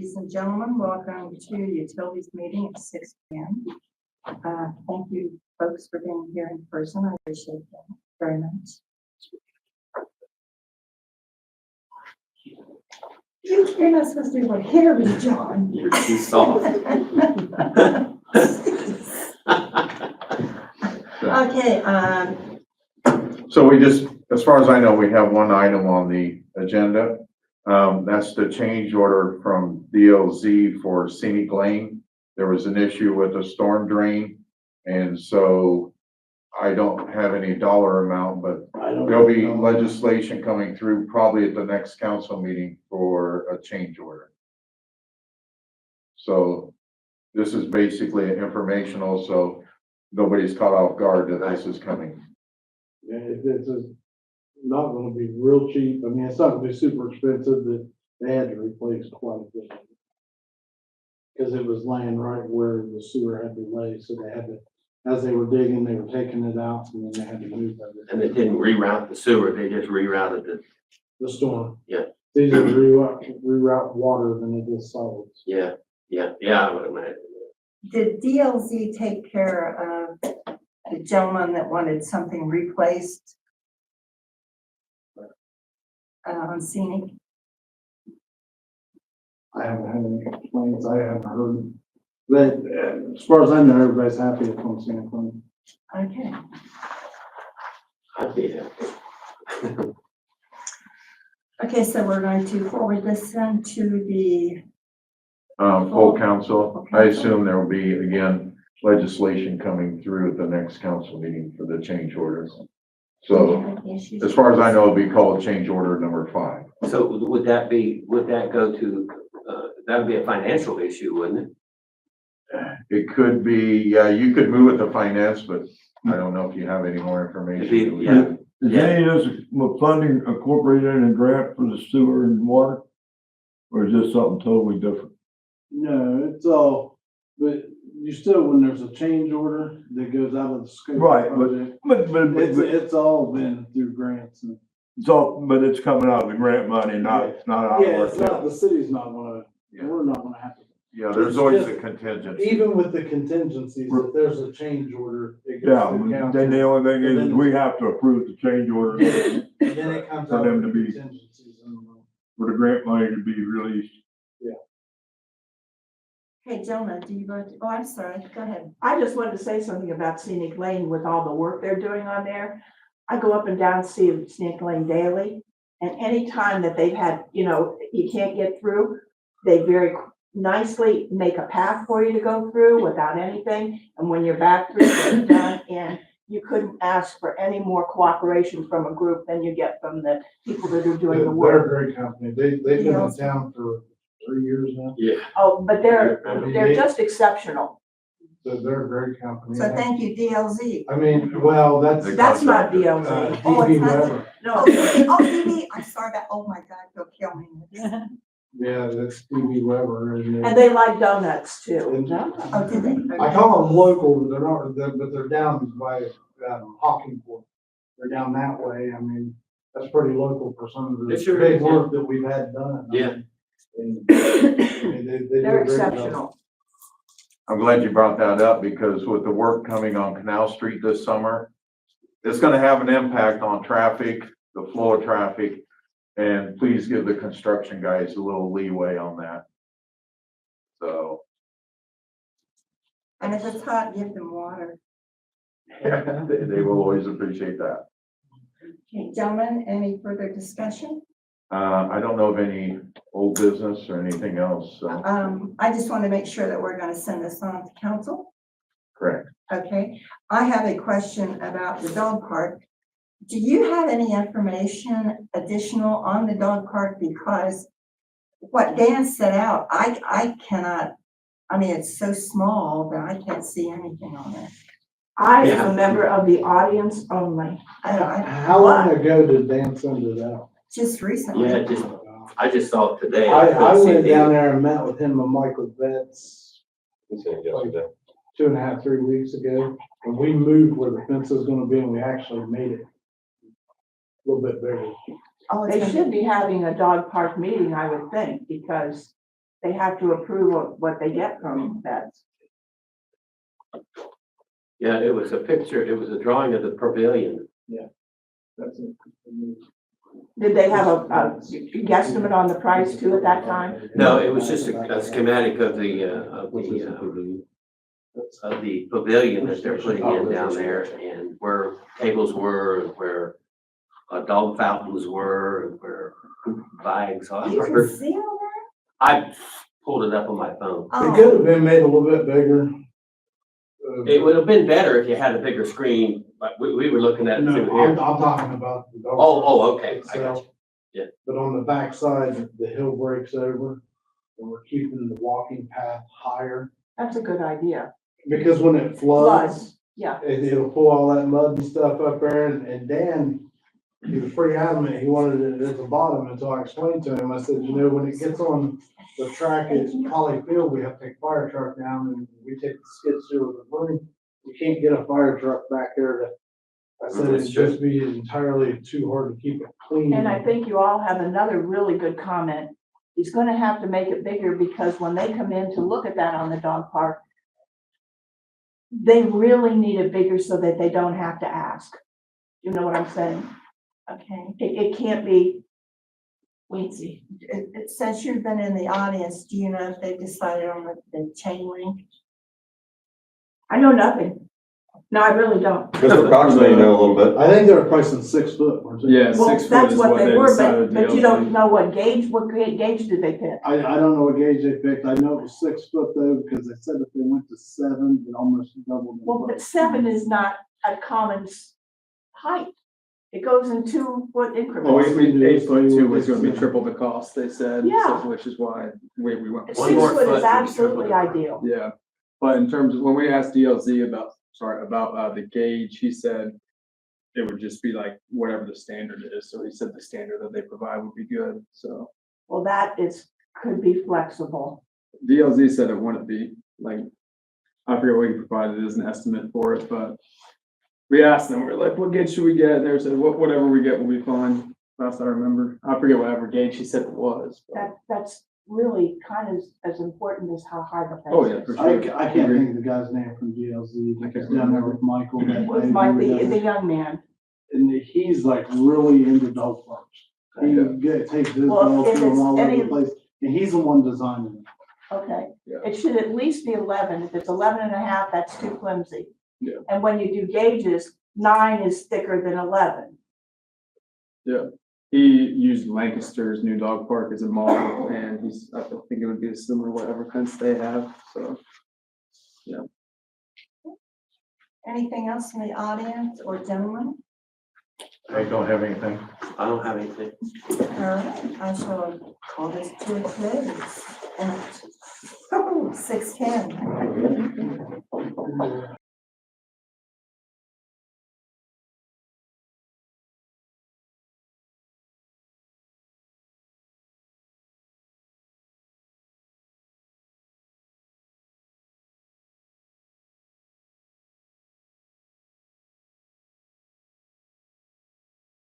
Ladies and gentlemen, welcome to the Utilities meeting at 6 p.m. Thank you, folks, for being here in person. I appreciate that very much. You're not supposed to be able to hear me, John. You're too soft. Okay. So we just, as far as I know, we have one item on the agenda. That's the change order from DLZ for Scenic Lane. There was an issue with a storm drain, and so I don't have any dollar amount, but there'll be legislation coming through probably at the next council meeting for a change order. So this is basically informational, so nobody's caught off guard that this is coming. Yeah, it's not going to be real cheap. I mean, it's not going to be super expensive, but they had to replace quite a bit because it was laying right where the sewer had to lay. So they had to, as they were digging, they were taking it out, and then they had to move everything. And they didn't reroute the sewer, they just rerouted The storm. Yeah. It's easier to reroute water than it is solids. yeah, I would imagine. Did DLZ take care of the gentleman that wanted something replaced on Scenic? I haven't had any complaints. I haven't heard. But as far as I know, everybody's happy with Home Scenic Lane. Okay. I'd be happy. Okay, so we're going to forward this then to the Full council. I assume there will be, again, legislation coming through at the next council meeting for the change orders. So as far as I know, it'll be called change order number 5. So would that go to, that would be a financial issue, wouldn't it? It could be, yeah, you could move it to finance, but I don't know if you have any more information. Yeah. Is any of this funding incorporated in a grant for the sewer and water? Or is this something totally different? No, it's all, but you still, when there's a change order that goes out of the scope Right, of the project, but it's all been through grants. And, it's all, but it's coming out of the grant money, not out of yeah, our it's not, the city's not gonna, we're not gonna have to. Yeah, there's always a contingency. Even with the contingencies, if there's a change order, it goes Yeah, to the council. then the only thing And is then- we have to approve the change order And then it comes For out them of to the be- contingencies. for the grant money to be released. Hey, Jonah, do you vote? Oh, I'm sorry. Go ahead. I just wanted to say something about Scenic Lane with all the work they're doing on there. I go up and down Scenic Lane daily, and any time that they've had, you can't get through, they very nicely make a path for you to go through without anything. And when you're back through, it's done, and you couldn't ask for any more cooperation from a group than you get from the people that are doing the They're a work. great company. They've been in town for 3 years now. Yeah. Oh, but they're just exceptional. So they're a great company. So thank you, DLZ. I mean, well, that's That's not Contractor. DLZ. Oh, DB it's not- Weber. No, DB. I'm sorry about, oh my God, you'll kill me. Yeah, that's DB Weber. and they like donuts too. Oh, did they? I call them local, but they're down by Hockingport. They're down that way. I mean, that's pretty local for some of It the sure big is, work that we've had done. Yeah. They do They're a great job. exceptional. I'm glad you brought that up because with the work coming on Canal Street this summer, it's going to have an impact on traffic, the flow of traffic, and please give the construction guys a little leeway on that. So. And if it's hot, give them water. They will always appreciate that. Okay, gentlemen, any further discussion? I don't know of any old business or anything else, so, I just want to make sure that we're going to send this on to council. correct. Okay, I have a question about the dog park. Do you have any information additional on the dog park? Because what Dan set out, I cannot, I mean, it's so small that I can't see anything on it. I am a member of the audience only. How long ago did Dan send it out? Just recently. Yeah, I just saw it today. I couldn't see went the- down there and met with him and Michael Betts like 2.5, 3 weeks ago. And we moved where the fence is gonna be and we actually made it a little bit bigger. Oh, it's They gonna should be having a dog park meeting, I would think, because they have to approve of what they get from vets. Yeah, it was a picture, it was a drawing of the pavilion. That's it. Did they have a guesstimate on the price too at that time? No, it was just a schematic of the pavilion that they're putting in down there and where tables were, and where dog fountains were, and where bags. So You can see all I pulled it up on my phone. that? It could have been made a little bit bigger. It would have been better if you had a bigger screen, but we were looking at it No, through I'm here. talking about the dog. Okay, I got you. Yeah. But on the backside, the hill breaks over, and we're keeping the walking path higher, That's a good idea. because when it floods, Floods, yeah. it'll pull all that mud and stuff up there, and Dan, he was pretty adamant, he wanted it at the bottom until I explained to him, I said, you know, when it gets on the track at Holly Field, we have to take fire truck down, and we take the skid steer with the broom. You can't get a fire truck back there to, I said, it'd just be entirely too hard to keep it clean. And I think you all have another really good comment. He's gonna have to make it bigger because when they come in to look at that on the dog park, they really need it bigger so that they don't have to ask. You know what I'm saying? Okay. It can't be, wait, see. Since you've been in the audience, do you know if they've decided on the chain link? I know nothing. No, I really don't. Mr. Cox may know a little bit. I think they were pricing 6 foot, weren't they? Yeah, Well, 6 foot that's is what what they they were, decided. but you don't know what gauge did they pick? I don't know what gauge they picked, I know it was 6 foot though, because they said if they went to 7, it almost doubled. the Well, but price. 7 is not a common height. It goes in 2 foot Well, increments. we 8 foot 2 was gonna be triple the cost, they said, Yeah. so, which is why we went. with 6 One more foot foot would is be absolutely triple the ideal. Yeah, but in terms of, when we asked DLZ about the gauge, he said it would just be like whatever the standard is, so he said the standard that they provide would be good, so. Well, could be flexible. DLZ said it wouldn't be, like, I forget what he provided as an estimate for it, but we asked them, we were like, what gauge should we get? And they said, whatever we get will be fine, last I remember. I forget whatever gauge he said it was. but- That's really kind of as important as how high the fence Oh, yeah, is. for I, sure. I can't think of the guy's name from GLZ, I that can't was down there remember. with Michael. that With day, Mike, we were down the there. young man. And he's like really into dog parks. He takes his Well, dogs if to them it's all over any- the place, and he's the one designing it. Okay, Yeah. it should at least be 11. If it's 11 and a half, that's too flimsy. Yeah. And when you do gauges, 9 is thicker than 11. He used Lancaster's new dog park as a model, and I think it would be similar whatever fence they have, so. Anything else in the audience or gentlemen? I don't have anything. I don't have anything. All right, I shall call this to a close at 6:10.